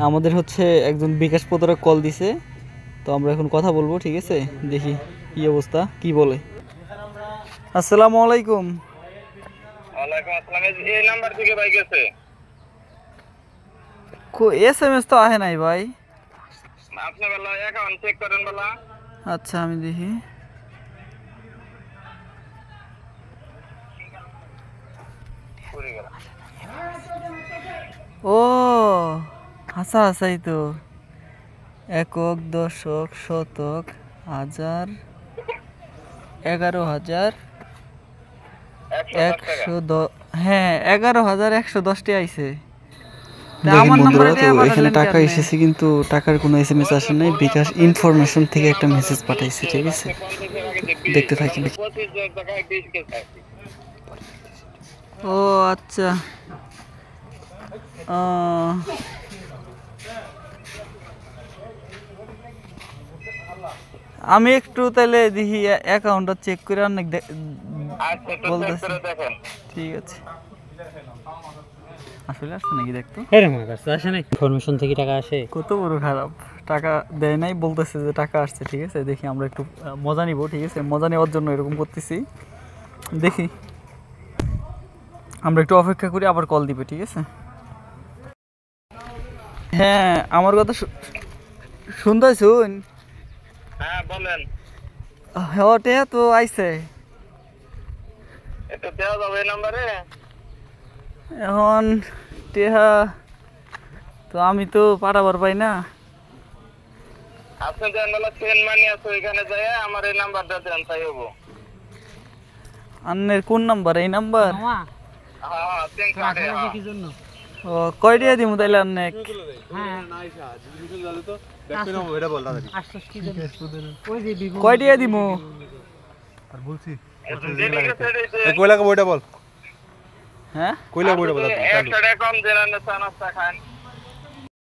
আমাদের হচ্ছে একজন বিকাশ প্রতারক কল দিছে, তো আমরা এখন কথা বলবো, ঠিক আছে? দেখি কি অবস্থা, কি বলে। আসসালামু আলাইকুম। ওয়ালাইকুম আসসালাম। এই নাম্বার থেকে ভাই গেছে? SMS তো আহে নাই ভাই। আপনি বলা অ্যাকাউন্ট চেক করেন বলা। আচ্ছা আমি দেখি। ও হাসা হাসাই তো, একক, দশক, শতক, হাজার, 11,000, 110। হ্যাঁ 11,110টি আইছে। দেখেন বন্ধুরা, তো এখানে টাকা এসেছে কিন্তু টাকার কোনো SMS আসে নাই। বিকাশ ইনফরমেশন থেকে একটা মেসেজ পাঠাইছে, ঠিক আছে? দেখতে থাকি। ও আচ্ছা, আমি একটু তাহলে দেখি অ্যাকাউন্টটা চেক করে অনেক বলতেছি। ঠিক আছে, আসলে আসছে নাকি দেখতো। আসে না ইনফরমেশন থেকে টাকা আসে। কত বড় খারাপ, টাকা দেয় নাই, বলতেছে যে টাকা আসছে। ঠিক আছে, দেখি আমরা একটু মজা নিব, ঠিক আছে? মজা নেওয়ার জন্য এরকম করতেছি, দেখি। আমরা একটু অপেক্ষা করি, আবার কল দিবে, ঠিক আছে? হ্যাঁ আমার কথা শুনতে শুন। হ্যাঁ বলেন। হটে তো আইছে, এটা দেওয়া যাবে এই নাম্বারে? এখন টেহা তো আমি তো পাঠাবার পাই না। আপনি জানলা চেন মানি আছে, ওইখানে যায় আমার এই নাম্বারটা দেন, তাই হবো। আন্নের কোন নাম্বার? এই নাম্বার? হ্যাঁ চেন কাটে। কি জন্য? ও কয় টাকা দিমু তাইলে আন্নে? কয় টাকা দিমু? কইলা বইটা বল। হ্যাঁ কইলা বইটা বল। 100 টাকা কম দেন, না চা নাস্তা খান।